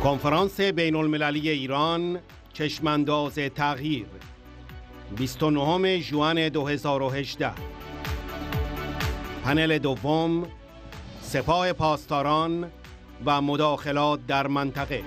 کنفرانس بین المللی ایران چشمانداز تغییر 29 ژوئن 2018. پنل دوم، سپاه پاسداران و مداخلات در منطقه.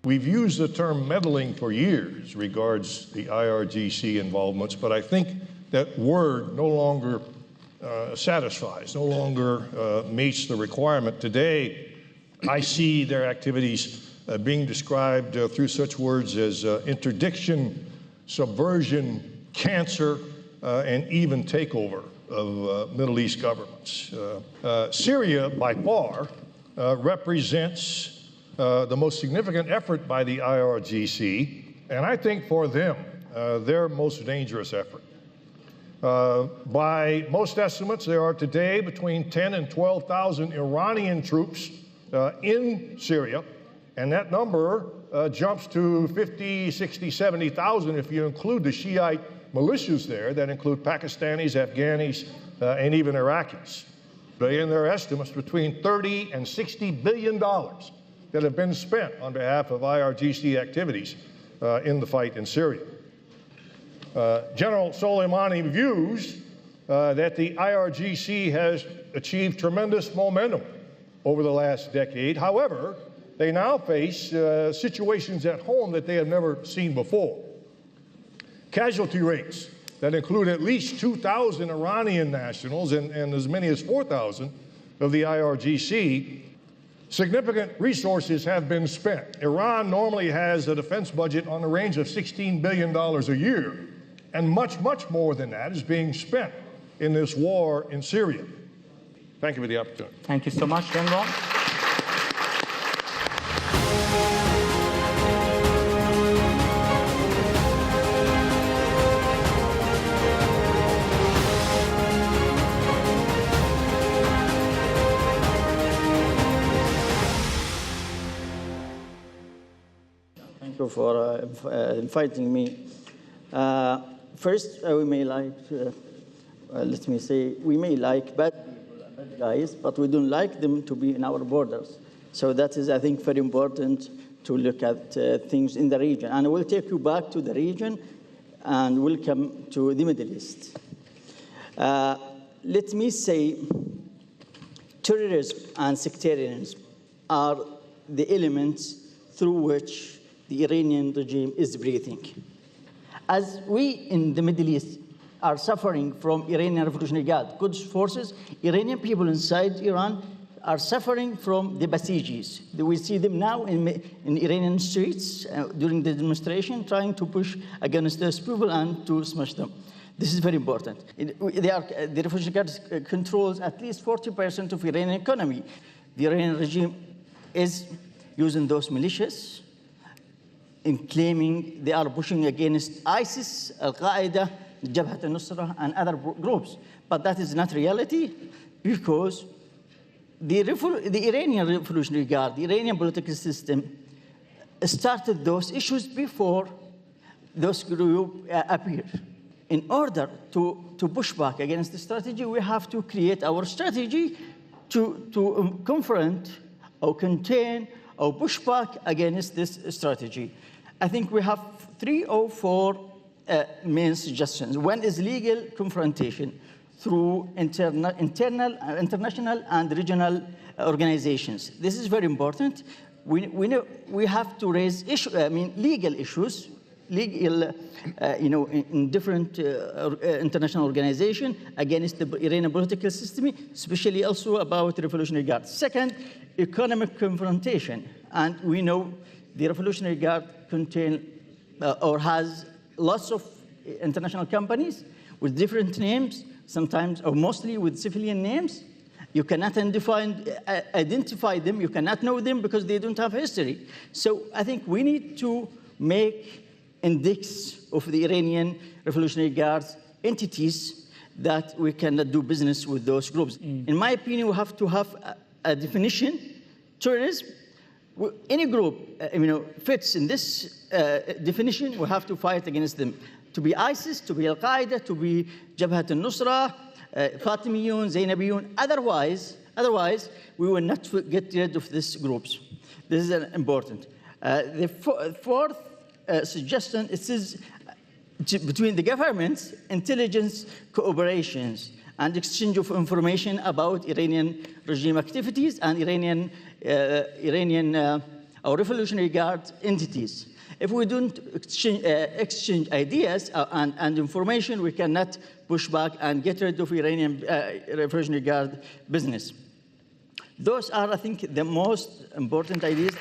We've used the term meddling for years regards the IRGC involvements, but I think that word no longer satisfies, no longer meets the requirement. Today, I see their activities being described through such words as interdiction, subversion, cancer, and even takeover of Middle East governments. Syria, by far, represents the most significant effort by the IRGC, and I think for them, their most dangerous effort. By most estimates, there are today between 10 and 12,000 Iranian troops in Syria, and that number jumps to 50, 60, 70,000 if you include the Shiite militias there that include Pakistanis, Afghanis, and even Iraqis. In their estimates, between 30 and 60 billion dollars that have been spent on behalf of IRGC activities in the fight in Syria. General Soleimani views that the IRGC has achieved tremendous momentum over the last decade. However, they now face situations at home that they have never seen before. Casualty rates that include at least 2,000 Iranian nationals and as many as 4,000 of the IRGC. Significant resources have been spent. Iran normally has a defense budget on the range of $16 billion a year, and much, much more than that is being spent in this war in Syria. Thank you for the opportunity. Thank you so much, General. Thank you for inviting me. First, we may like, let me say, we may like bad guys, but we don't like them to be in our borders. So that is, I think, very important to look at things in the region. And I will take you back to the region and we'll come to the Middle East. Let me say, terrorism and sectarianism are the elements through which the Iranian regime is breathing. As we in the Middle East are suffering from Iranian Revolutionary Guard, Quds forces, Iranian people inside Iran are suffering from the Basijis. We see them now in Iranian streets during the demonstration, trying to push against those people and to smash them. This is very important. The Revolutionary Guard controls at least 40% of Iranian economy. The Iranian regime is using those militias in claiming they are pushing against ISIS, Al-Qaeda, Jabhat al-Nusra, and other groups. But that is not reality because the Iranian Revolutionary Guard, the Iranian political system, started those issues before those groups appeared. In order to push back against the strategy, we have to create our strategy to confront or contain or push back against this strategy. I think we have 3 or 4 main suggestions. One is legal confrontation through international and regional organizations. This is very important. We have to raise legal issues, in different international organizations against the Iranian political system, especially also about the Revolutionary Guard. Second, economic confrontation. And we know the Revolutionary Guard or has lots of international companies with different names, sometimes or mostly with civilian names. You cannot identify them, you cannot know them because they don't have history. So I think we need to make index of the Iranian Revolutionary Guard's entities that we cannot do business with those groups. In my opinion, we have to have a definition. Terrorism, any group fits in this definition, we have to fight against them. To be ISIS, to be Al-Qaeda, to be Jabhat al-Nusra, Fatimiyun, Zainabiyun. Otherwise, we will not get rid of these groups. This is important. The fourth suggestion is between the governments, intelligence cooperations and exchange of information about Iranian regime activities and Iranian or Revolutionary Guard entities. If we don't exchange ideas and information, we cannot push back and get rid of Iranian Revolutionary Guard business. Those are, I think, the most important ideas.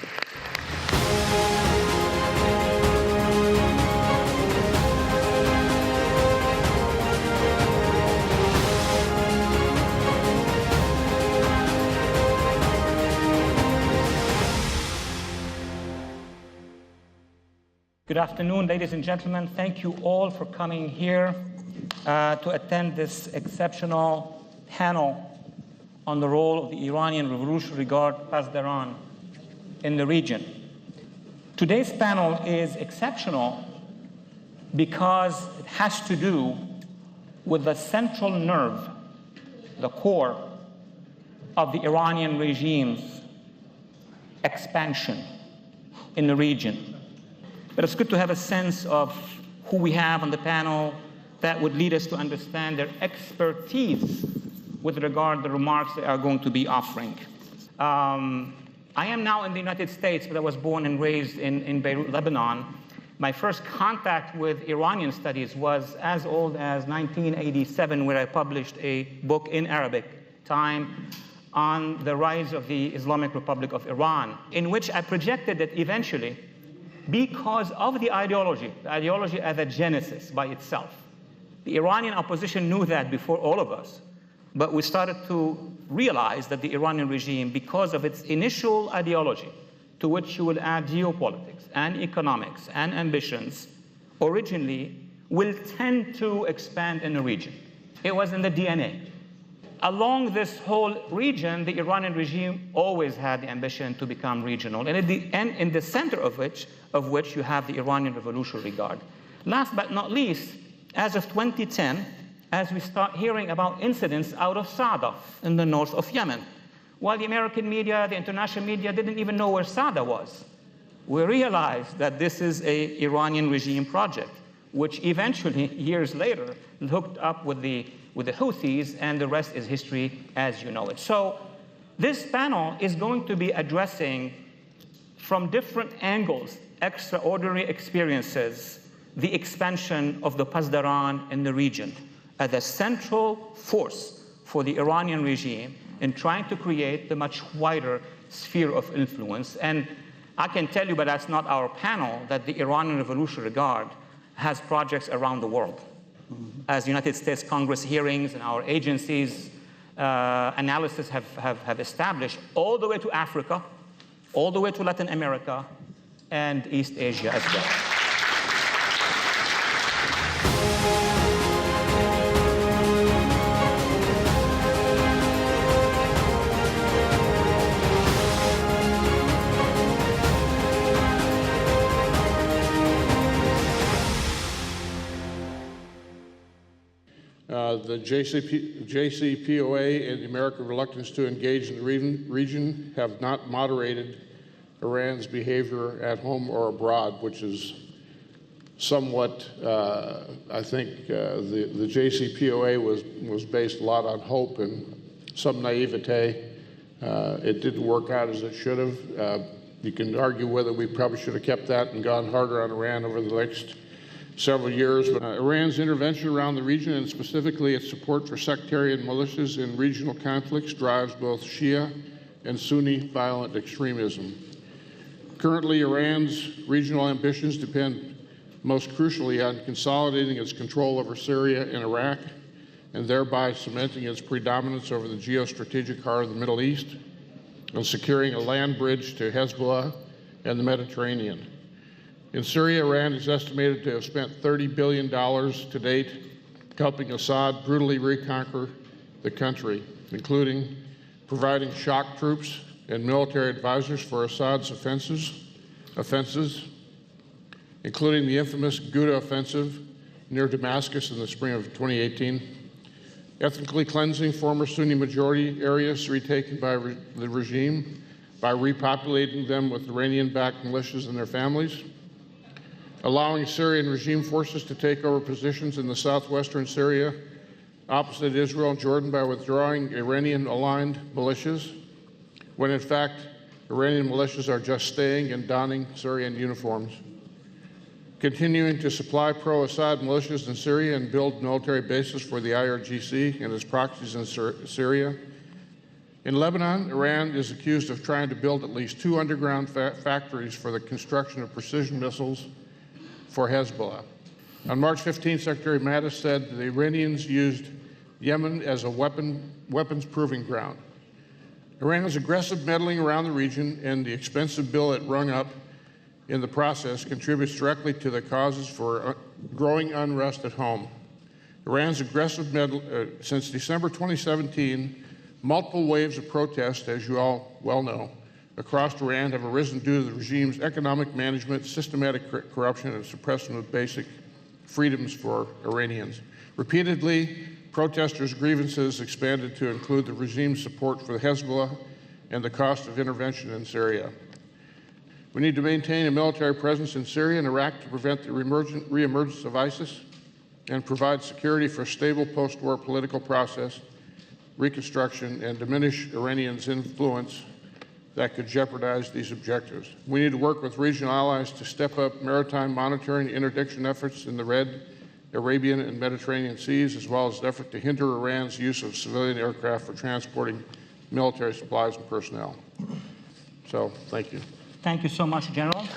Good afternoon, ladies and gentlemen. Thank you all for coming here to attend this exceptional panel on the role of the Iranian Revolutionary Guard Pasdaran in the region. Today's panel is exceptional because it has to do with the central nerve, the core of the Iranian regime's expansion in the region. But it's good to have a sense of who we have on the panel that would lead us to understand their expertise with regard to the remarks they are going to be offering. I am now in the United States, but I was born and raised in Beirut, Lebanon. My first contact with Iranian studies was as old as 1987, where I published a book in Arabic, Time on the Rise of the Islamic Republic of Iran, in which I projected that eventually, because of the ideology as a genesis by itself. The Iranian opposition knew that before all of us, but we started to realize that the Iranian regime, because of its initial ideology, to which you will add geopolitics and economics and ambitions, originally will tend to expand in the region. It was in the DNA. Along this whole region, the Iranian regime always had the ambition to become regional, and in the center of which you have the Iranian Revolutionary Guard. Last but not least, as of 2010, as we start hearing about incidents out of Sada in the north of Yemen, while the American media, the international media didn't even know where Sada was, we realized that this is an Iranian regime project, which eventually, years later, hooked up with the Houthis, and the rest is history as you know it. So this panel is going to be addressing from different angles, extraordinary experiences, the expansion of the Pasdaran in the region as a central force for the Iranian regime in trying to create the much wider sphere of influence. And I can tell you, but that's not our panel, that the Iranian Revolutionary Guard has projects around the world. As United States Congress hearings and our agencies' analysis have established, all the way to Africa, all the way to Latin America, and East Asia as well. The JCPOA and the American reluctance to engage in the region have not moderated Iran's behavior at home or abroad, which is somewhat, I think, the JCPOA was based a lot on hope and some naivete. It didn't work out as it should have. You can argue whether we probably should have kept that and gone harder on Iran over the next several years, but Iran's intervention around the region, and specifically its support for sectarian militias in regional conflicts, drives both Shia and Sunni violent extremism. Currently, Iran's regional ambitions depend most crucially on consolidating its control over Syria and Iraq, and thereby cementing its predominance over the geostrategic heart of the Middle East, and securing a land bridge to Hezbollah and the Mediterranean. In Syria, Iran is estimated to have spent $30 billion to date helping Assad brutally reconquer the country, including providing shock troops and military advisors for Assad's offenses, including the infamous Ghouta offensive near Damascus in the spring of 2018, ethnically cleansing former Sunni majority areas retaken by the regime by repopulating them with Iranian-backed militias and their families, allowing Syrian regime forces to take over positions in the southwestern Syria opposite Israel and Jordan by withdrawing Iranian-aligned militias, when in fact Iranian militias are just staying and donning Syrian uniforms, continuing to supply pro-Assad militias in Syria and build military bases for the IRGC and its proxies in Syria. In Lebanon, Iran is accused of trying to build at least 2 underground factories for the construction of precision missiles for Hezbollah. On March 15, Secretary Mattis said the Iranians used Yemen as a weapons proving ground. Iran's aggressive meddling around the region and the expensive bill it rung up in the process contributes directly to the causes for growing unrest at home. Iran's aggressive since December 2017, multiple waves of protest, as you all well know, across Iran have arisen due to the regime's economic management, systematic corruption, and suppression of basic freedoms for Iranians. Repeatedly, protesters' grievances expanded to include the regime's support for Hezbollah and the cost of intervention in Syria. We need to maintain a military presence in Syria and Iraq to prevent the reemergence of ISIS and provide security for a stable post-war political process, reconstruction, and diminish Iranians' influence that could jeopardize these objectives. We need to work with regional allies to step up maritime monitoring interdiction efforts in the Red, Arabian, and Mediterranean seas, as well as an effort to hinder Iran's use of civilian aircraft for transporting military supplies and personnel. So, thank you. Thank you so much, General.